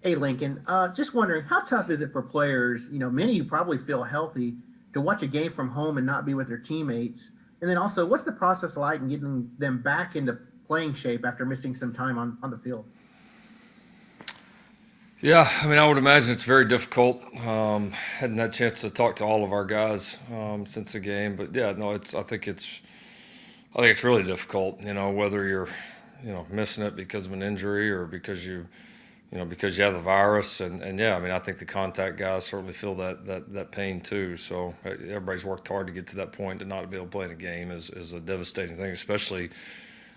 Hey, Lincoln, just wondering how tough is it for players? Many you probably feel healthy to watch a game from home and not be with their teammates. And then also, what's the process like in getting them back into playing shape after missing some time on the field? Yeah, I mean, I would imagine it's very difficult. Hadn't had a chance to talk to all of our guys since the game, but yeah, no, I think it's really difficult. Whether you're, missing it because of an injury or because you have the virus, and yeah, I mean, I think the contact guys certainly feel that pain too. So everybody's worked hard to get to that point. To not be able to play in a game is a devastating thing, especially.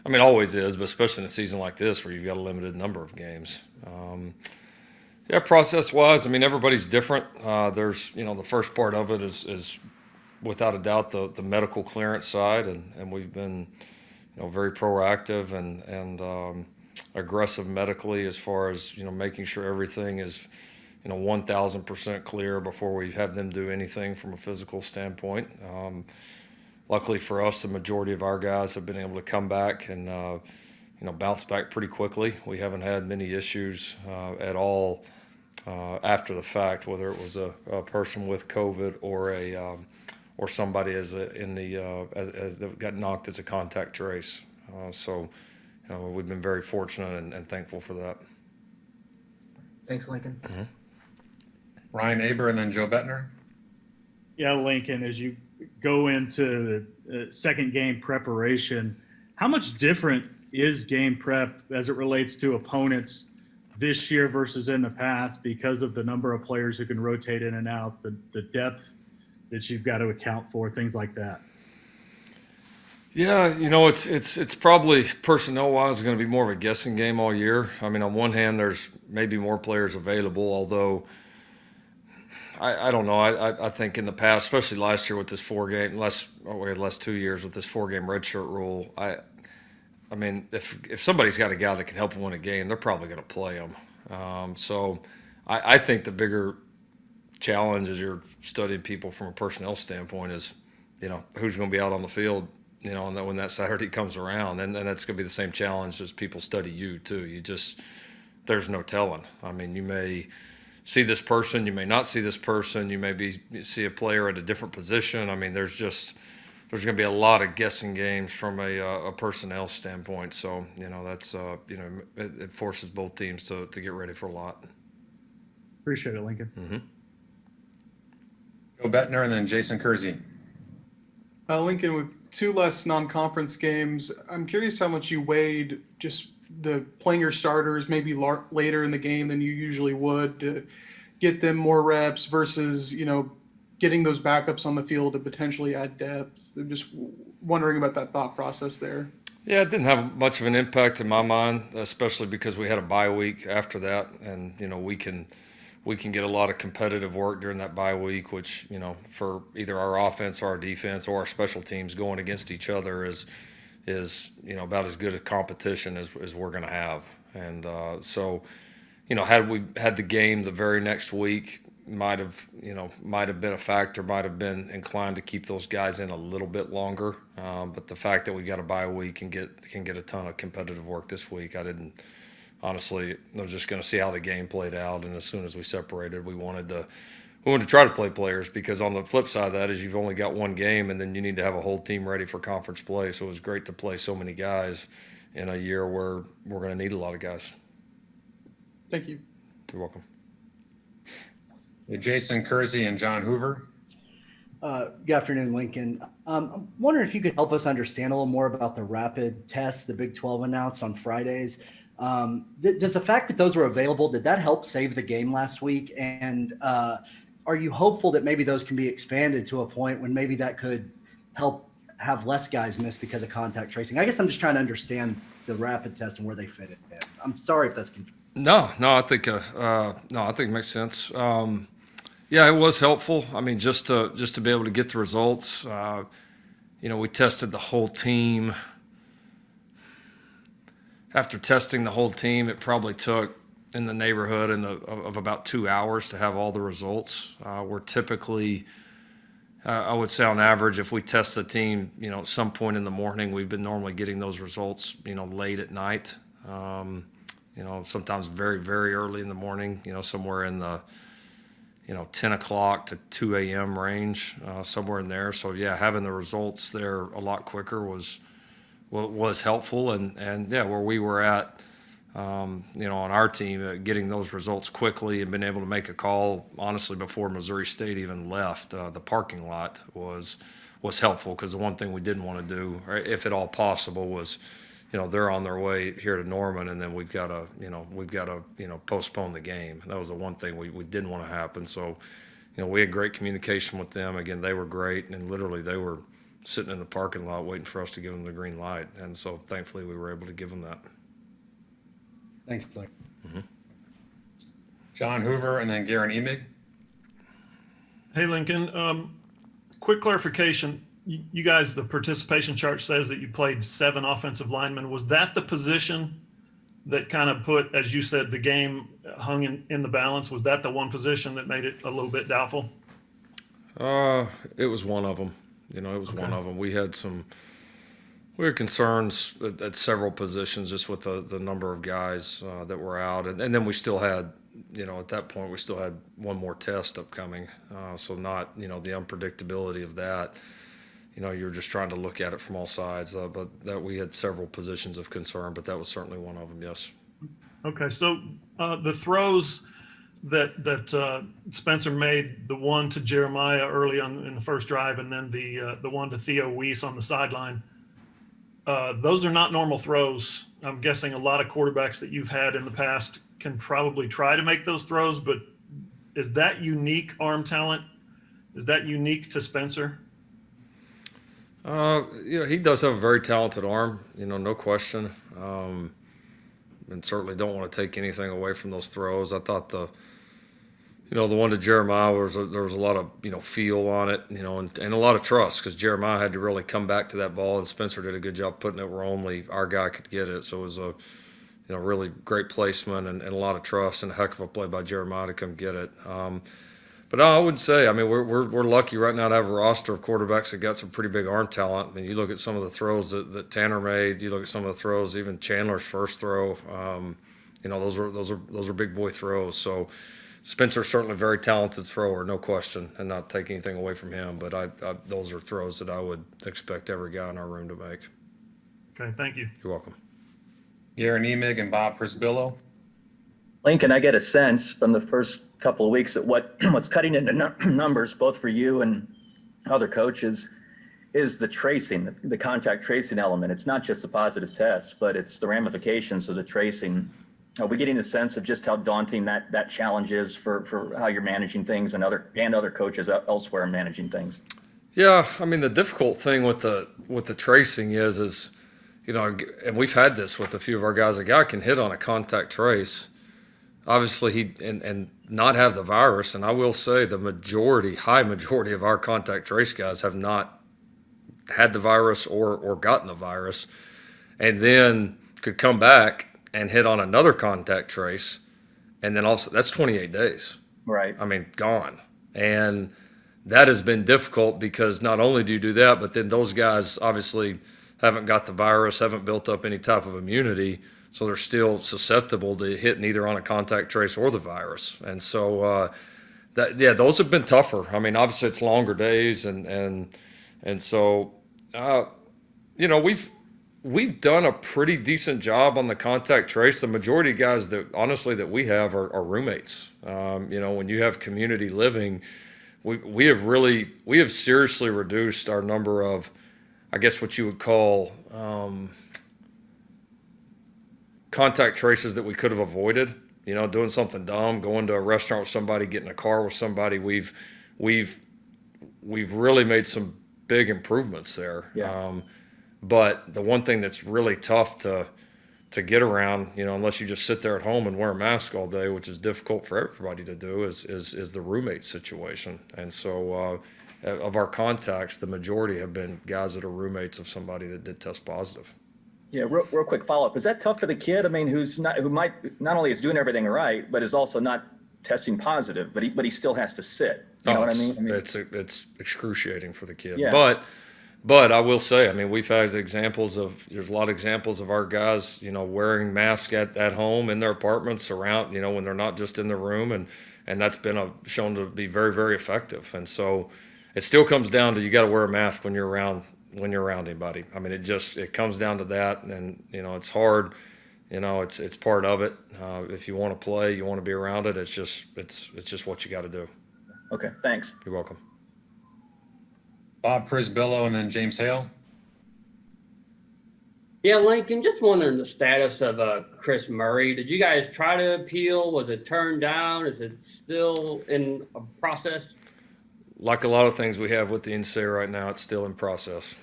I mean, always is, but especially in a season like this where you've got a limited number of games. Yeah, process wise, I mean, everybody's different. There's, the first part of it is without a doubt the medical clearance side, and we've been, very proactive and aggressive medically as far as, making sure everything is, 1,000% clear before we have them do anything from a physical standpoint. Luckily for us, the majority of our guys have been able to come back and, bounce back pretty quickly. We haven't had many issues at all after the fact, whether it was a person with COVID or somebody as that got knocked as a contact trace. So, we've been very fortunate and thankful for that. Thanks, Lincoln. Ryan Aber and then Joe Bettner. Yeah, Lincoln, as you go into the second game preparation, how much different is game prep as it relates to opponents this year versus in the past because of the number of players who can rotate in and out, the depth that you've got to account for, things like that? Yeah, it's probably personnel wise going to be more of a guessing game all year. I mean, on one hand, there's maybe more players available, although I don't know. I think in the past, especially last year with this last 2 years with this 4 game redshirt rule, I mean, if somebody's got a guy that can help them win a game, they're probably going to play him. So I think the bigger challenge as you're studying people from a personnel standpoint is, who's going to be out on the field, and when that Saturday comes around. And that's going to be the same challenge as people study you, too. There's no telling. I mean, you may see this person, you may not see this person, see a player at a different position. I mean, there's going to be a lot of guessing games from a personnel standpoint. So, that's, it forces both teams to get ready for a lot. Appreciate it, Lincoln. Mm-hmm. Joe Bettner and then Jason Kersey. Lincoln, with two less non-conference games, I'm curious how much you weighed just the playing your starters maybe later in the game than you usually would to get them more reps versus, getting those backups on the field to potentially add depth. I'm just wondering about that thought process there. Yeah, it didn't have much of an impact in my mind, especially because we had a bye week after that, and we can get a lot of competitive work during that bye week, which for either our offense or our defense or our special teams going against each other is about as good a competition as we're going to have. And so, had we had the game the very next week, might have been a factor, might have been inclined to keep those guys in a little bit longer. But the fact that we got a bye week can get a ton of competitive work this week, I didn't. Honestly, I was just going to see how the game played out, and as soon as we separated, we wanted to try to play players, because on the flip side of that is you've only got one game, and then you need to have a whole team ready for conference play. So it was great to play so many guys in a year where we're going to need a lot of guys. Thank you. You're welcome. Jason Kersey and John Hoover. Good afternoon, Lincoln. I'm wondering if you could help us understand a little more about the rapid tests the Big 12 announced on Fridays. Does the fact that those were available, did that help save the game last week? And are you hopeful that maybe those can be expanded to a point when maybe that could help have less guys miss because of contact tracing? I guess I'm just trying to understand the rapid test and where they fit it in. I'm sorry if that's confusing. No, I think it makes sense. Yeah, it was helpful. I mean, just to be able to get the results. We tested the whole team. After testing the whole team, it probably took in the neighborhood of about 2 hours to have all the results. We're typically, I would say on average, if we test the team, at some point in the morning, we've been normally getting those results, late at night. sometimes very, very early in the morning, somewhere in the, 10 o'clock to 2 a.m. range, somewhere in there. So yeah, having the results there a lot quicker was helpful. And yeah, where we were at, on our team, getting those results quickly and being able to make a call, honestly, before Missouri State even left the parking lot was helpful, because the one thing we didn't want to do, or if at all possible, was, they're on their way here to Norman, and then we've got to postpone the game. That was the one thing we didn't want to happen. So, we had great communication with them. Again, they were great, and literally they were sitting in the parking lot waiting for us to give them the green light. And so thankfully we were able to give them that. Thanks, Luke. John Hoover and then Garen Emig. Hey, Lincoln. Quick clarification. You guys, the participation chart says that you played 7 offensive linemen. Was that the position that kind of put, as you said, the game hung in the balance? Was that the one position that made it a little bit doubtful? It was one of them. It was one of them. We had concerns at several positions, just with the number of guys that were out. And then we still had, at that point, we still had one more test upcoming. So not, the unpredictability of that. You're just trying to look at it from all sides. But that we had several positions of concern, but that was certainly one of them, yes. Okay, so the throws that Spencer made, the one to Jeremiah early on in the first drive, and then the one to Theo Weiss on the sideline, those are not normal throws. I'm guessing a lot of quarterbacks that you've had in the past can probably try to make those throws, but is that unique arm talent? Is that unique to Spencer? He does have a very talented arm, no question. And certainly don't want to take anything away from those throws. I thought the one to Jeremiah there was a lot of, feel on it, and a lot of trust, because Jeremiah had to really come back to that ball, and Spencer did a good job putting it where only our guy could get it. So it was a, really great placement and a lot of trust, and a heck of a play by Jeremiah to come get it. But I would say, we're lucky right now to have a roster of quarterbacks that got some pretty big arm talent. I mean, you look at some of the throws that Tanner made. You look at some of the throws, even Chandler's first throw. Those are big boy throws. So Spencer's certainly a very talented thrower, no question, and not take anything away from him. But those are throws that I would expect every guy in our room to make. Okay, thank you. You're welcome. Garen Emig and Bob Prisbillo. Lincoln, I get a sense from the first couple of weeks that what's cutting into numbers, both for you and other coaches, is the tracing, the contact tracing element. It's not just the positive test, but it's the ramifications of the tracing. Are we getting a sense of just how daunting that challenge is for how you're managing things, and other coaches elsewhere managing things? Yeah, the difficult thing with the tracing is and we've had this with a few of our guys. A guy can hit on a contact trace, obviously and not have the virus. And I will say the high majority of our contact trace guys have not had the virus or gotten the virus, and then could come back and hit on another contact trace, and then also that's 28 days. Right. Gone. And that has been difficult, because not only do you do that, but then those guys obviously haven't got the virus, haven't built up any type of immunity, so they're still susceptible to hitting either on a contact trace or the virus. And so, those have been tougher. Obviously it's longer days, and so, we've done a pretty decent job on the contact trace. The majority of guys that we have are roommates. When you have community living, we have seriously reduced our number of, I guess what you would call, contact traces that we could have avoided. Doing something dumb, going to a restaurant with somebody, getting in a car with somebody. We've really made some big improvements there. Yeah. But the one thing that's really tough to get around, unless you just sit there at home and wear a mask all day, which is difficult for everybody to do, is the roommate situation. And so, of our contacts, the majority have been guys that are roommates of somebody that did test positive. Yeah, real quick follow-up. Is that tough for the kid? Who might not only is doing everything right, but is also not testing positive, but he still has to sit. You know what I mean? It's excruciating for the kid. Yeah. But But I will say, I mean, we've had examples of, there's a lot of examples of our guys, wearing masks at home in their apartments around, when they're not just in the room. And that's been shown to be very, very effective. And so it still comes down to, you got to wear a mask when you're around anybody. I mean, it comes down to that. And, it's hard, it's part of it. If you want to play, you want to be around it. It's just what you got to do. Okay, thanks. You're welcome. Bob Prisbillo, and then James Hale. Yeah, Lincoln, just wondering the status of Chris Murray. Did you guys try to appeal? Was it turned down? Is it still in a process? Like a lot of things we have with the NCAA right now, it's still in process.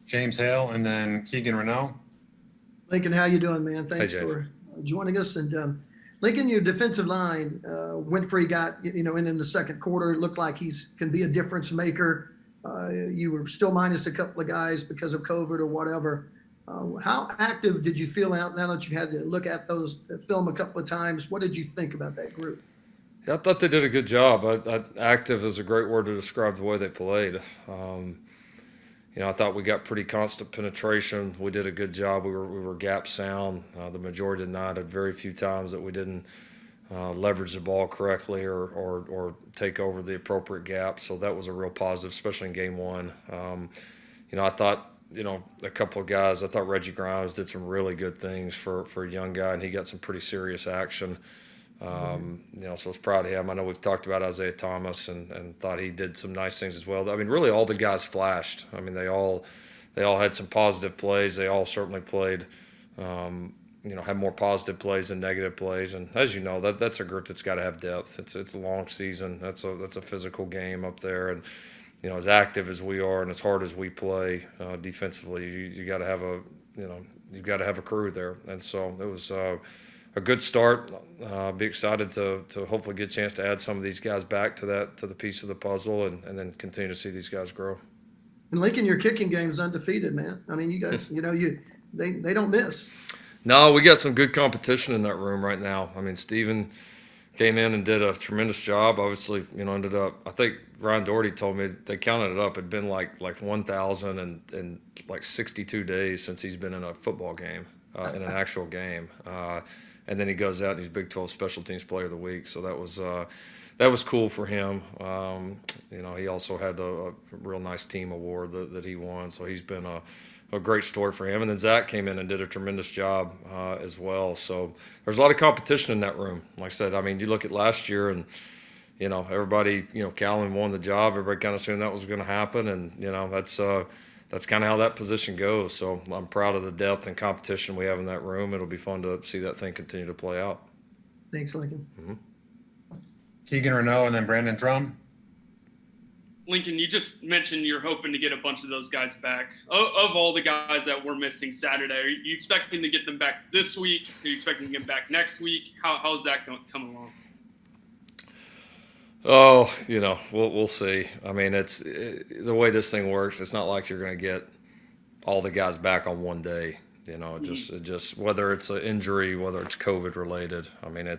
James Hale, and then Keegan Renault. Lincoln, how you doing, man? Thanks Hey, for joining us. And Lincoln, your defensive line, Winfrey got, in the second quarter, it looked like can be a difference maker. You were still minus a couple of guys because of COVID or whatever. How active did you feel out now that you had to look at those film a couple of times? What did you think about that group? Yeah, I thought they did a good job. Active is a great word to describe the way they played. I thought we got pretty constant penetration. We did a good job. We were gap sound. The majority of the night, had very few times that we didn't leverage the ball correctly or take over the appropriate gap. So that was a real positive, especially in game one. I thought, a couple of guys, I thought Reggie Grimes did some really good things for a young guy, and he got some pretty serious action. So I was proud of him. I know we've talked about Isaiah Thomas and thought he did some nice things as well. I mean, really all the guys flashed. I mean, they all had some positive plays. They all certainly played, had more positive plays than negative plays. And as you know, that's a group that's got to have depth. It's a long season. That's a physical game up there. And, as active as we are and as hard as we play defensively, you got to have you've got to have a crew there. And so it was a good start. Be excited to hopefully get a chance to add some of these guys back to the piece of the puzzle and then continue to see these guys grow. And Lincoln, your kicking game is undefeated, man. I mean, you guys, they don't miss. No, we got some good competition in that room right now. I mean, Steven came in and did a tremendous job. Obviously, ended up, I think Ryan Doherty told me they counted it up. It'd been like 1,000 and like 62 days since he's been in a football game, in an actual game. And then he goes out and he's Big 12 Special Teams Player of the Week. So that was cool for him. He also had a real nice team award that he won. So he's been a great story for him. And then Zach came in and did a tremendous job as well. So there's a lot of competition in that room. Like I said, I mean, you look at last year and, everybody, Calvin won the job. Everybody kind of assumed that was going to happen. And, that's kind of how that position goes. So I'm proud of the depth and competition we have in that room. It'll be fun to see that thing continue to play out. Thanks, Lincoln. Mm-hmm. Keegan Renault, and then Brandon Drum. Lincoln, you just mentioned you're hoping to get a bunch of those guys back. Of all the guys that were missing Saturday, are you expecting to get them back this week? Are you expecting to get them back next week? How's that come along? Oh, we'll see. I mean, the way this thing works. It's not like you're going to get all the guys back on one day. It just whether it's an injury, whether it's COVID related. I mean, you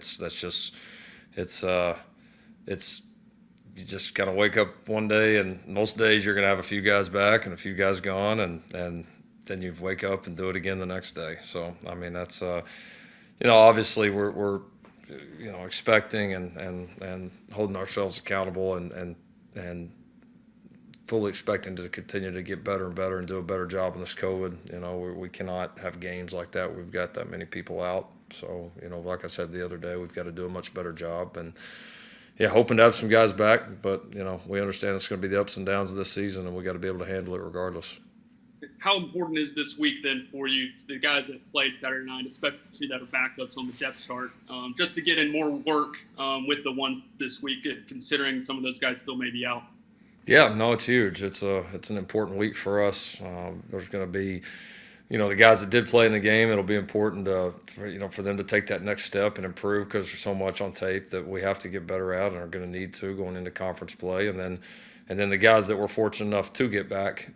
just kind of wake up one day, and most days you're going to have a few guys back and a few guys gone, and then you wake up and do it again the next day. So I mean, that's obviously we're expecting and holding ourselves accountable and fully expecting to continue to get better and better and do a better job in this COVID. We cannot have games like that. We've got that many people out. So, like I said the other day, we've got to do a much better job. And, yeah, hoping to have some guys back. But, we understand it's going to be the ups and downs of this season, and we got to be able to handle it regardless. How important is this week then for you, the guys that played Saturday night, especially that are backups on the depth chart, just to get in more work with the ones this week, considering some of those guys still may be out? Yeah, no, it's huge. It's an important week for us. There's going to be, the guys that did play in the game. It'll be important for them to take that next step and improve because there's so much on tape that we have to get better at and are going to need to going into conference play. And then the guys that were fortunate enough to get back,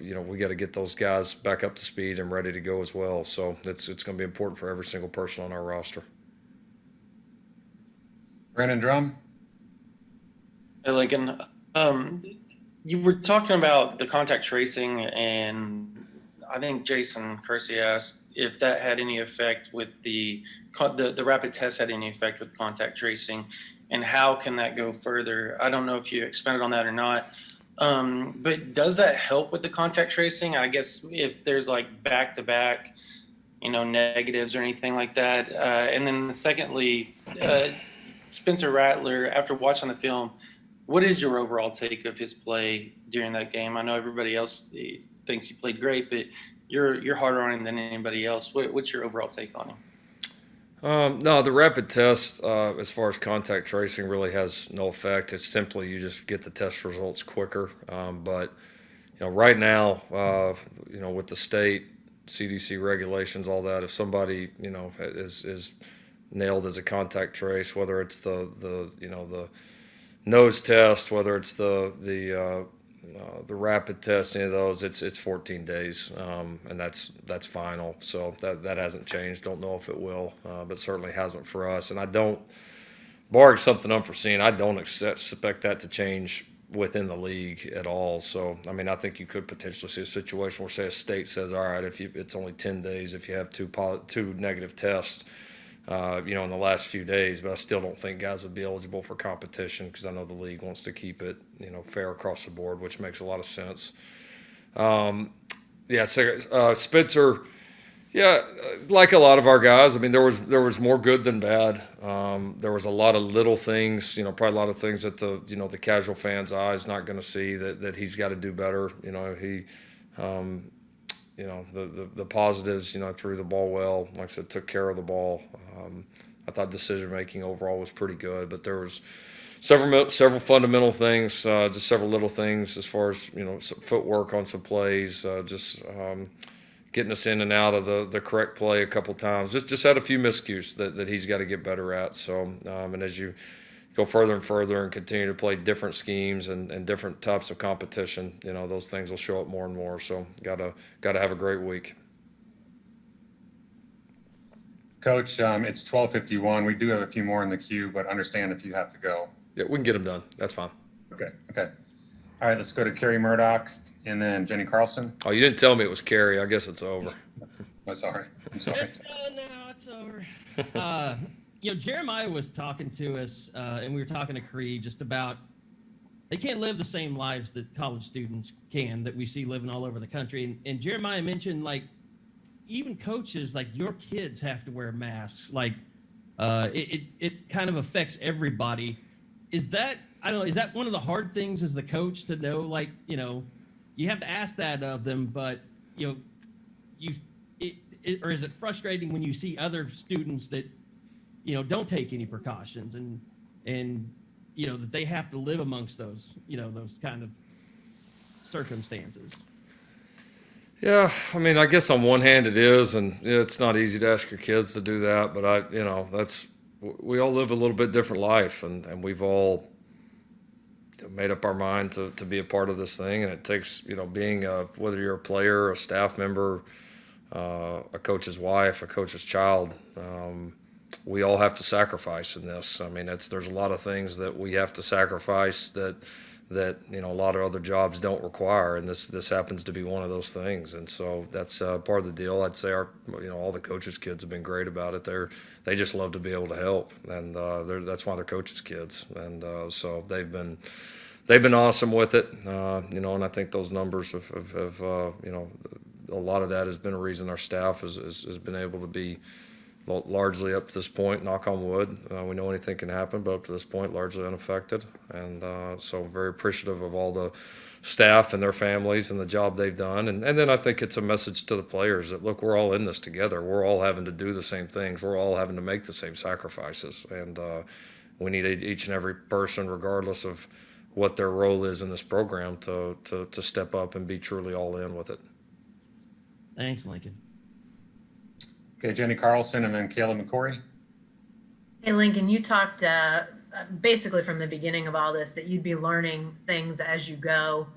we got to get those guys back up to speed and ready to go as well. So it's going to be important for every single person on our roster. Brandon Drum. Hey, Lincoln. You were talking about the contact tracing, and I think Jason Kersey asked if that had any effect with the rapid test had any effect with contact tracing, and how can that go further? I don't know if you expanded on that or not. But does that help with the contact tracing? I guess if there's like back-to-back, negatives or anything like that. And then secondly, Spencer Rattler, after watching the film, what is your overall take of his play during that game? I know everybody else thinks he played great, but you're harder on him than anybody else. What's your overall take on him? No, the rapid test, as far as contact tracing, really has no effect. It's simply you just get the test results quicker. But right now, with the state CDC regulations, all that, if somebody is nailed as a contact trace, whether it's the nose test, whether it's the rapid test, any of those, it's 14 days, and that's final. So that hasn't changed. Don't know if it will, but certainly hasn't for us. And I don't, barring something unforeseen, I don't expect that to change within the league at all. So I mean, I think you could potentially see a situation where, say, a state says, all right, it's only 10 days if you have two negative tests, in the last few days, but I still don't think guys would be eligible for competition because I know the league wants to keep it, fair across the board, which makes a lot of sense. Spencer, like a lot of our guys, I mean, there was more good than bad. There was a lot of little things, probably a lot of things that the casual fan's eye is not going to see that he's got to do better. The positives, threw the ball well. Like I said, took care of the ball. I thought decision-making overall was pretty good, but there was several fundamental things, just several little things as far as, some footwork on some plays, getting us in and out of the correct play a couple times. Just had a few miscues that he's got to get better at. So, and as you go further and further and continue to play different schemes and different types of competition, those things will show up more and more. So gotta have a great week. Coach, it's 12:51. We do have a few more in the queue, but understand if you have to go. Yeah, we can get them done. That's fine. Okay. All right, let's go to Kerry Murdoch and then Jenny Carlson. Oh, you didn't tell me it was Kerry. I guess it's over. I'm sorry. No, it's over. Jeremiah was talking to us, and we were talking to Creed just about they can't live the same lives that college students can that we see living all over the country. And Jeremiah mentioned, like, even coaches, like, your kids have to wear masks. Like, it kind of affects everybody. Is that one of the hard things as the coach to know, like, you have to ask that of them, but, or is it frustrating when you see other students that, don't take any precautions and that they have to live amongst those, those kind of circumstances? Yeah, I mean, I guess on one hand it is, and it's not easy to ask your kids to do that, but we all live a little bit different life, and we've all made up our mind to be a part of this thing, and it takes, being whether you're a player, a staff member, a coach's wife, a coach's child, we all have to sacrifice in this. I mean, there's a lot of things that we have to sacrifice that a lot of other jobs don't require, and this happens to be one of those things. And so that's part of the deal. I'd say all the coaches' kids have been great about it. They just love to be able to help, and that's why they're coaches' kids. And so they've been awesome with it. And I think those numbers have a lot of that has been a reason our staff has been able to be largely up to this point, knock on wood. We know anything can happen, but up to this point, largely unaffected. And so very appreciative of all the staff and their families and the job they've done. And then I think it's a message to the players that, look, we're all in this together. We're all having to do the same things. We're all having to make the same sacrifices. And we need each and every person, regardless of what their role is in this program, to step up and be truly all in with it. Thanks, Lincoln. Okay, Jenny Carlson and then Kayla McCory. Hey, Lincoln, you talked basically from the beginning of all this that you'd be learning things as you go,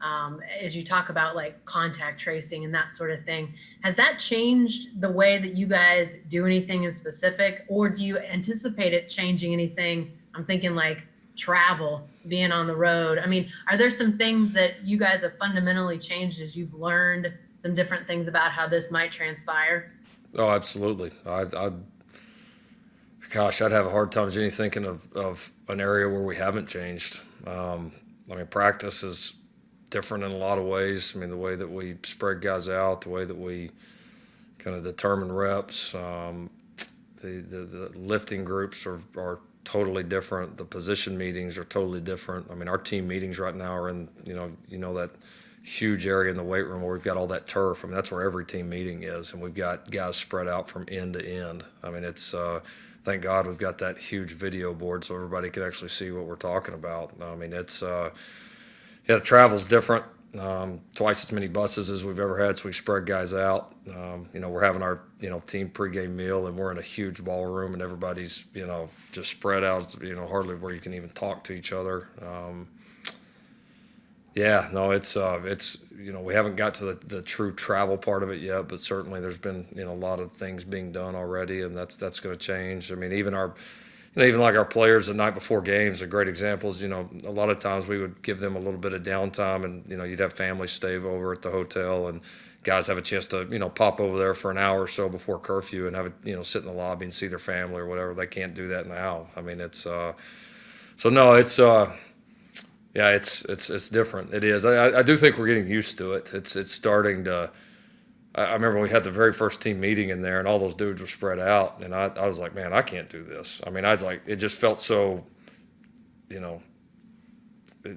as you talk about like contact tracing and that sort of thing. Has that changed the way that you guys do anything in specific, or do you anticipate it changing anything? I'm thinking like travel, being on the road. I mean, are there some things that you guys have fundamentally changed as you've learned some different things about how this might transpire? Oh, absolutely. Gosh, I'd have a hard time, Jenny, thinking of an area where we haven't changed. I mean, practice is different in a lot of ways. I mean, the way that we spread guys out, the way that we kind of determine reps, the lifting groups are totally different. The position meetings are totally different. I mean, our team meetings right now are in, you know that huge area in the weight room where we've got all that turf. I mean, that's where every team meeting is, and we've got guys spread out from end to end. I mean, it's thank God we've got that huge video board so everybody can actually see what we're talking about. I mean, it's yeah, the travel's different. Twice as many buses as we've ever had, so we spread guys out. We're having our team pregame meal, and we're in a huge ballroom, and everybody's just spread out. Hardly where you can even talk to each other. Yeah, no, it's we haven't got to the true travel part of it yet, but certainly there's been a lot of things being done already, and that's going to change. I mean, even like our players the night before games are great examples. A lot of times we would give them a little bit of downtime, and you'd have families stay over at the hotel, and guys have a chance to pop over there for an hour or so before curfew and have a sit in the lobby and see their family or whatever. They can't do that now. I mean, it's so no, it's. Yeah, it's different. It is. I do think we're getting used to it. It's starting to. I remember when we had the very first team meeting in there, and all those dudes were spread out, and I was like, man, I can't do this. I mean, I was like, it just felt so, it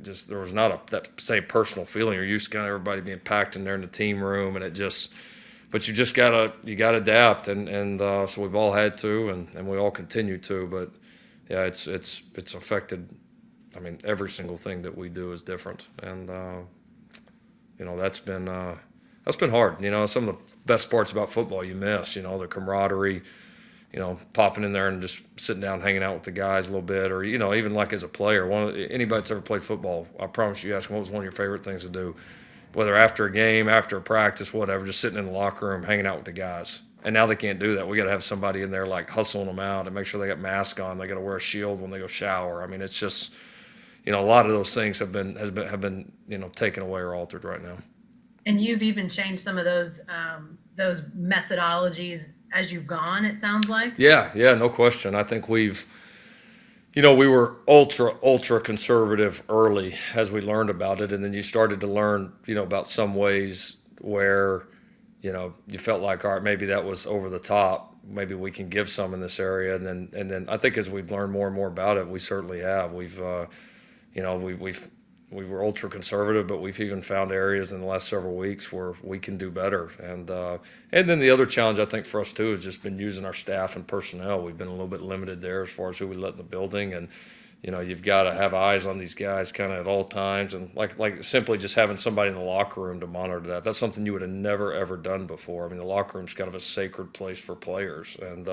just there was not that same personal feeling. You're used to kind of everybody being packed in there in the team room, and it just. But you just gotta adapt, and so we've all had to, and we all continue to. But yeah, it's affected. I mean, every single thing that we do is different, and that's been hard. Some of the best parts about football you miss. The camaraderie. Popping in there and just sitting down, hanging out with the guys a little bit, or even like as a player. Anybody that's ever played football, I promise you, ask them what was one of your favorite things to do, whether after a game, after a practice, whatever, just sitting in the locker room, hanging out with the guys. And now they can't do that. We got to have somebody in there like hustling them out and make sure they got masks on. They got to wear a shield when they go shower. I mean, it's just. A lot of those things have been taken away or altered right now. And you've even changed some of those methodologies as you've gone, it sounds like. Yeah, no question. I think we were ultra conservative early as we learned about it, and then you started to learn, about some ways where, you felt like, all right, maybe that was over the top. Maybe we can give some in this area, and then I think as we've learned more and more about it, we certainly have. We were ultra conservative, but we've even found areas in the last several weeks where we can do better. And then the other challenge I think for us too has just been using our staff and personnel. We've been a little bit limited there as far as who we let in the building, and you've got to have eyes on these guys kind of at all times, and like simply just having somebody in the locker room to monitor that. That's something you would have never ever done before. I mean, the locker room's kind of a sacred place for players, and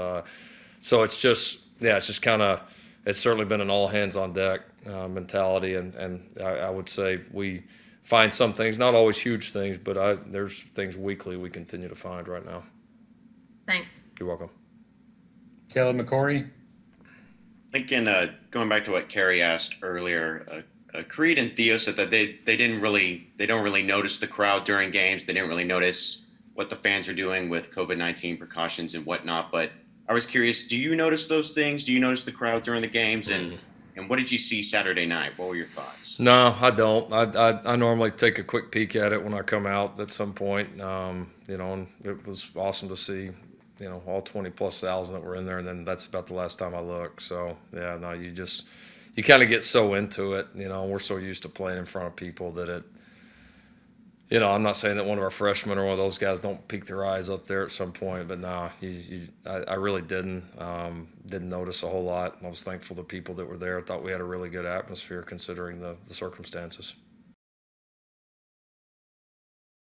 so it's just kind of. It's certainly been an all hands on deck mentality, and I would say we find some things, not always huge things, but there's things weekly we continue to find right now. Thanks. You're welcome. Caleb McCory. Lincoln, going back to what Kerry asked earlier, Creed and Theo said that they don't really notice the crowd during games. They didn't really notice what the fans are doing with COVID-19 precautions and whatnot, but I was curious, do you notice those things? Do you notice the crowd during the games? And what did you see Saturday night? What were your thoughts? No, I don't. I normally take a quick peek at it when I come out at some point. And it was awesome to see, all 20,000+ that were in there. And then that's about the last time I looked. So, yeah, no, you kind of get so into it. We're so used to playing in front of people that it, I'm not saying that one of our freshmen or one of those guys don't peek their eyes up there at some point, but no, I really didn't notice a whole lot. I was thankful to people that were there. I thought we had a really good atmosphere considering the circumstances.